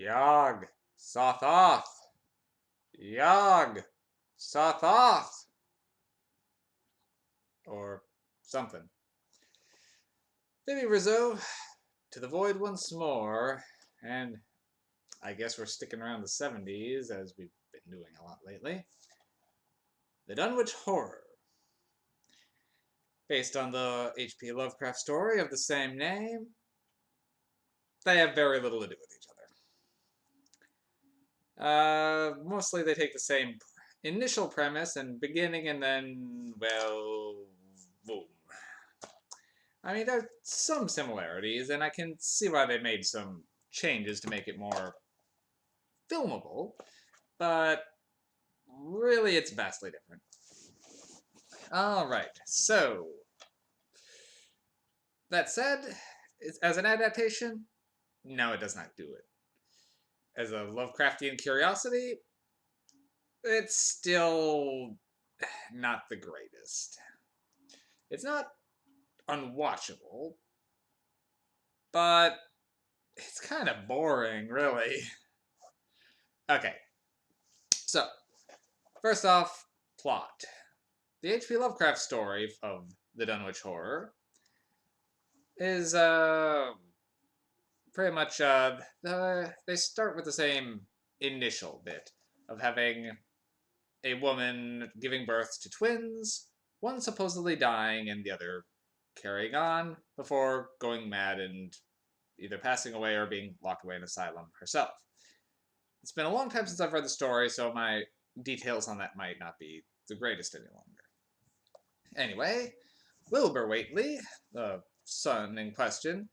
Yog-Sothoth Yog-Sothoth or something. Baby Rizzo, to the void once more, and I guess we're sticking around the 70s as we've been doing a lot lately. The Dunwich Horror. Based on the H.P. Lovecraft story of the same name, they have very little to do with each other. Mostly they take the same initial premise and beginning and then, well, boom. I mean, there are some similarities, and I can see why they made some changes to make it more filmable, but really it's vastly different. Alright, so that said, as an adaptation, no, it does not do it. As a Lovecraftian curiosity, it's still not the greatest. It's not unwatchable, but it's kind of boring, really. Okay, so first off, plot. The H.P. Lovecraft story of the Dunwich Horror is pretty much they start with the same initial bit of having a woman giving birth to twins, one supposedly dying and the other carrying on before going mad and either passing away or being locked away in an asylum herself. It's been a long time since I've read the story, so my details on that might not be the greatest any longer. Anyway, Wilbur Whately, the son in question,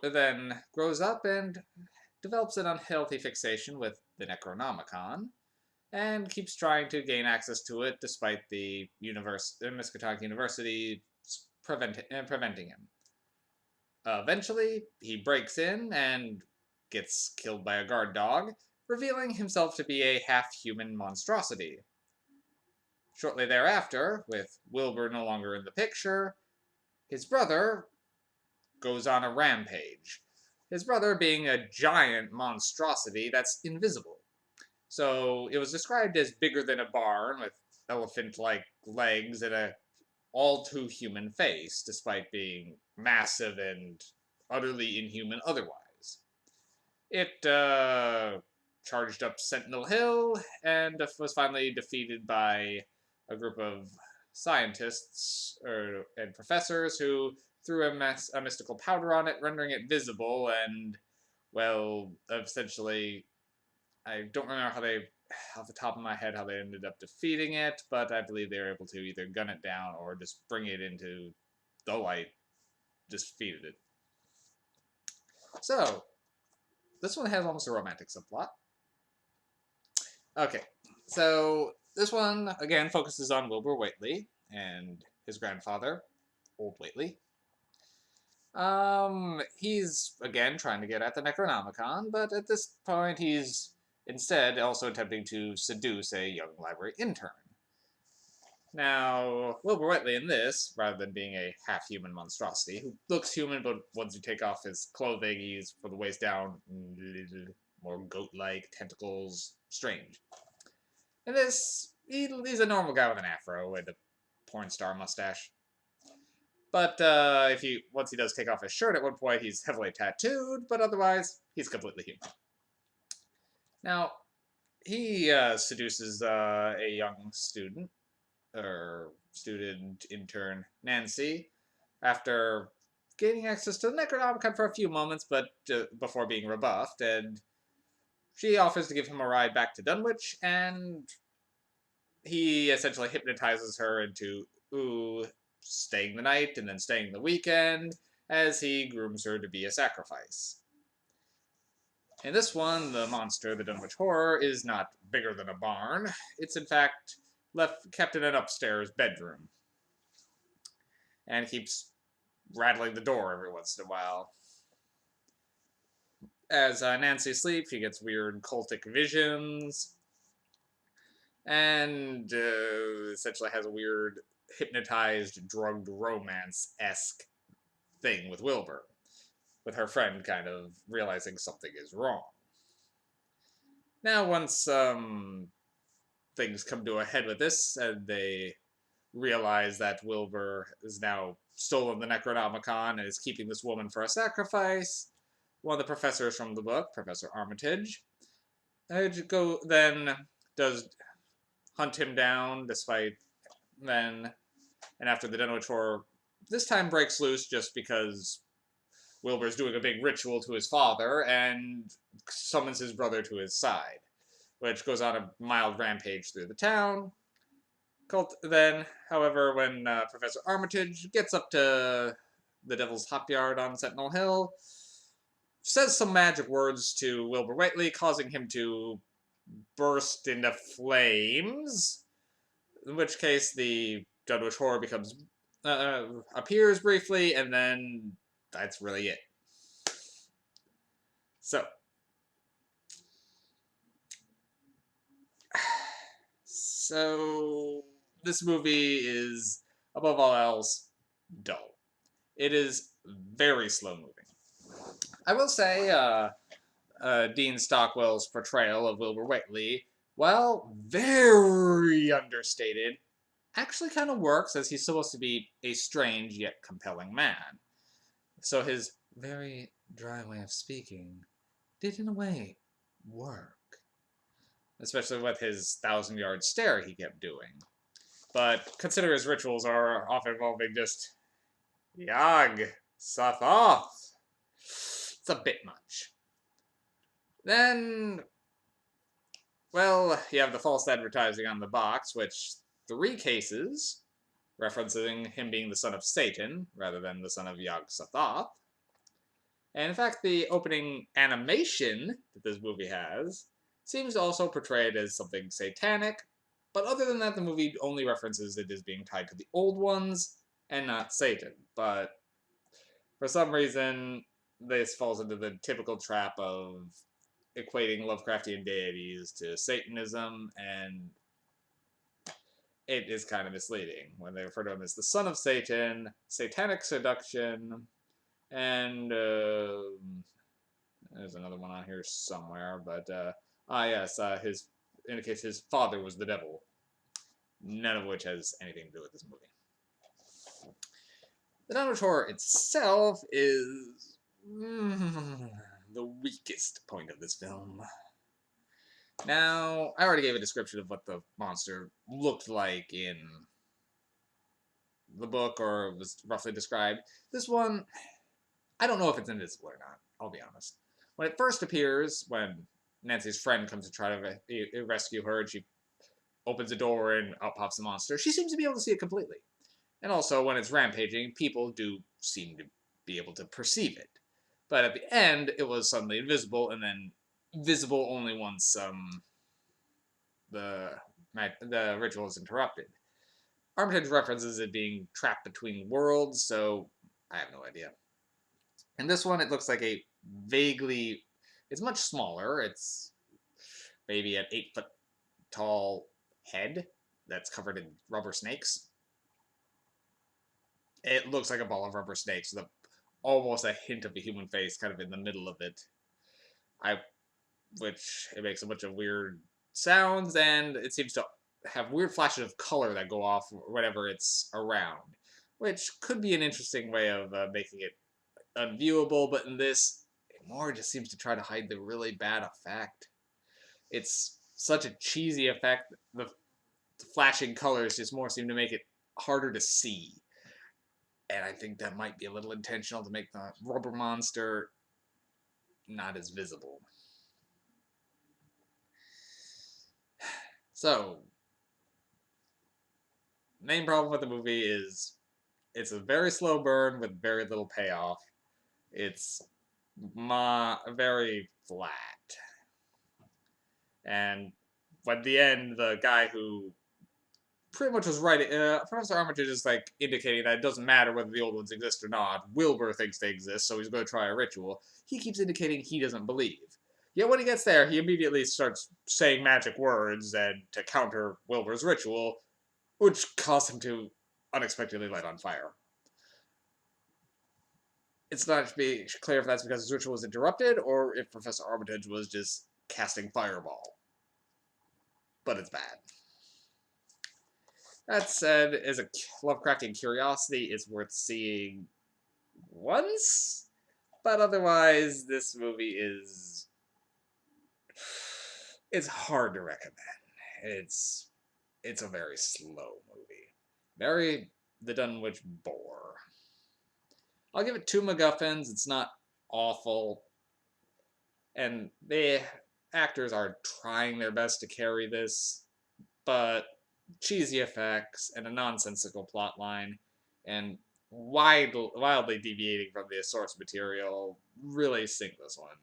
then grows up and develops an unhealthy fixation with the Necronomicon, and keeps trying to gain access to it despite the Miskatonic University preventing him. Eventually, he breaks in and gets killed by a guard dog, revealing himself to be a half-human monstrosity. Shortly thereafter, with Wilbur no longer in the picture, his brother goes on a rampage. His brother being a giant monstrosity that's invisible. So it was described as bigger than a barn with elephant-like legs and a all-too-human face, despite being massive and utterly inhuman otherwise. It charged up Sentinel Hill and was finally defeated by a group of scientists and professors who threw a mystical powder on it, rendering it visible, and, well, essentially, I don't remember how they, off the top of my head, how they ended up defeating it, but I believe they were able to either gun it down or just bring it into the light, just defeated it. So, this one has almost a romantic subplot. Okay, so this one, again, focuses on Wilbur Whately and his grandfather, Old Whately. He's, again, trying to get at the Necronomicon, but at this point he's instead also attempting to seduce a young library intern. Now, Wilbur Whately in this, rather than being a half-human monstrosity, who looks human, but once you take off his clothing, he's, from the waist down, more goat-like, tentacles, strange. In this, he's a normal guy with an afro and a porn star mustache. But once he does take off his shirt at one point, he's heavily tattooed, but otherwise, he's completely human. Now, he seduces a young student intern, Nancy, after gaining access to the Necronomicon for a few moments, but before being rebuffed, and she offers to give him a ride back to Dunwich, and he essentially hypnotizes her into staying the night and then staying the weekend, as he grooms her to be a sacrifice. In this one, the monster, the Dunwich Horror, is not bigger than a barn. It's in fact kept in an upstairs bedroom, and keeps rattling the door every once in a while. As Nancy sleeps, she gets weird cultic visions, and essentially has a weird hypnotized, drugged romance-esque thing with Wilbur, with her friend kind of realizing something is wrong. Now, once things come to a head with this, and they realize that Wilbur has now stolen the Necronomicon and is keeping this woman for a sacrifice, one of the professors from the book, Professor Armitage, then does hunt him down, despite then, and after the Dunwich Horror this time breaks loose just because Wilbur's doing a big ritual to his father and summons his brother to his side, which goes on a mild rampage through the town. Then, however, when Professor Armitage gets up to the Devil's Hop Yard on Sentinel Hill, says some magic words to Wilbur Whateley, causing him to burst into flames. In which case, the Dunwich Horror appears briefly, and then that's really it. So this movie is, above all else, dull. It is very slow moving. I will say, Dean Stockwell's portrayal of Wilbur Whateley, while very understated, actually kind of works, as he's supposed to be a strange yet compelling man. So his very dry way of speaking did, in a way, work. Especially with his 1,000-yard stare he kept doing. But consider his rituals are often involving just Yog-Sothoth. It's a bit much. Then, well, you have the false advertising on the box, which 3 cases, referencing him being the son of Satan, rather than the son of Yog-Sothoth. And in fact, the opening animation that this movie has seems also portrayed as something satanic, but other than that, the movie only references it as being tied to the old ones and not Satan. But for some reason, this falls into the typical trap of equating Lovecraftian deities to Satanism, and it is kind of misleading when they refer to him as the son of Satan, satanic seduction, and there's another one on here somewhere, but yes, his indicates his father was the devil. None of which has anything to do with this movie. The Dunwich Horror itself is the weakest point of this film. Now, I already gave a description of what the monster looked like in the book, or was roughly described. This one, I don't know if it's invisible or not, I'll be honest. When it first appears, when Nancy's friend comes to try to rescue her, and she opens a door and out pops the monster, she seems to be able to see it completely. And also, when it's rampaging, people do seem to be able to perceive it. But at the end, it was suddenly invisible, and then visible only once the ritual is interrupted. Armitage references it being trapped between worlds, so I have no idea. In this one, it looks like a vaguely... It's much smaller. It's maybe an 8-foot tall head that's covered in rubber snakes. It looks like a ball of rubber snakes with almost a hint of a human face kind of in the middle of it. Which it makes a bunch of weird sounds, and it seems to have weird flashes of color that go off whenever it's around, which could be an interesting way of making it unviewable, but in this, it more just seems to try to hide the really bad effect. It's such a cheesy effect. The flashing colors just more seem to make it harder to see. And I think that might be a little intentional to make the rubber monster not as visible. So, main problem with the movie is it's a very slow burn with very little payoff. It's very flat. And at the end, the guy who pretty much was writing, Professor Armitage is like indicating that it doesn't matter whether the old ones exist or not. Wilbur thinks they exist, so he's going to try a ritual. He keeps indicating he doesn't believe. Yet when he gets there, he immediately starts saying magic words and to counter Wilbur's ritual, which caused him to unexpectedly light on fire. It's not clear if that's because his ritual was interrupted or if Professor Armitage was just casting fireball. but it's bad. That said, as a Lovecraftian curiosity, it's worth seeing once, but otherwise, this movie is... it's hard to recommend. It's a very slow movie. Very the Dunwich bore. I'll give it 2 MacGuffins. It's not awful. And the actors are trying their best to carry this, but cheesy effects and a nonsensical plotline and wildly deviating from the source material really sink this one.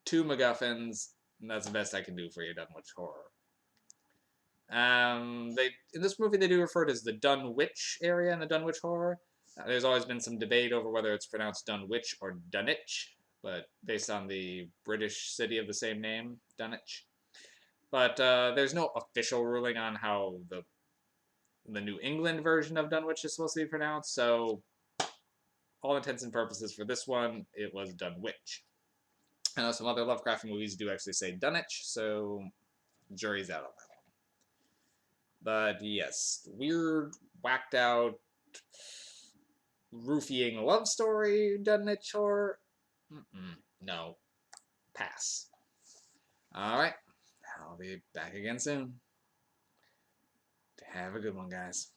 2 MacGuffins, and that's the best I can do for you, Dunwich horror. In this movie they do refer to it as the Dunwich area in the Dunwich horror. There's always been some debate over whether it's pronounced Dunwich or Dunwich, but based on the British city of the same name, Dunwich. But there's no official ruling on how the New England version of Dunwich is supposed to be pronounced, so all intents and purposes for this one, it was Dunwich. I know some other Lovecraft movies do actually say Dunwich, so jury's out on that one. But yes, weird, whacked out, roofying love story Dunwich horror? No. Pass. Alright, I'll be back again soon. Have a good one, guys.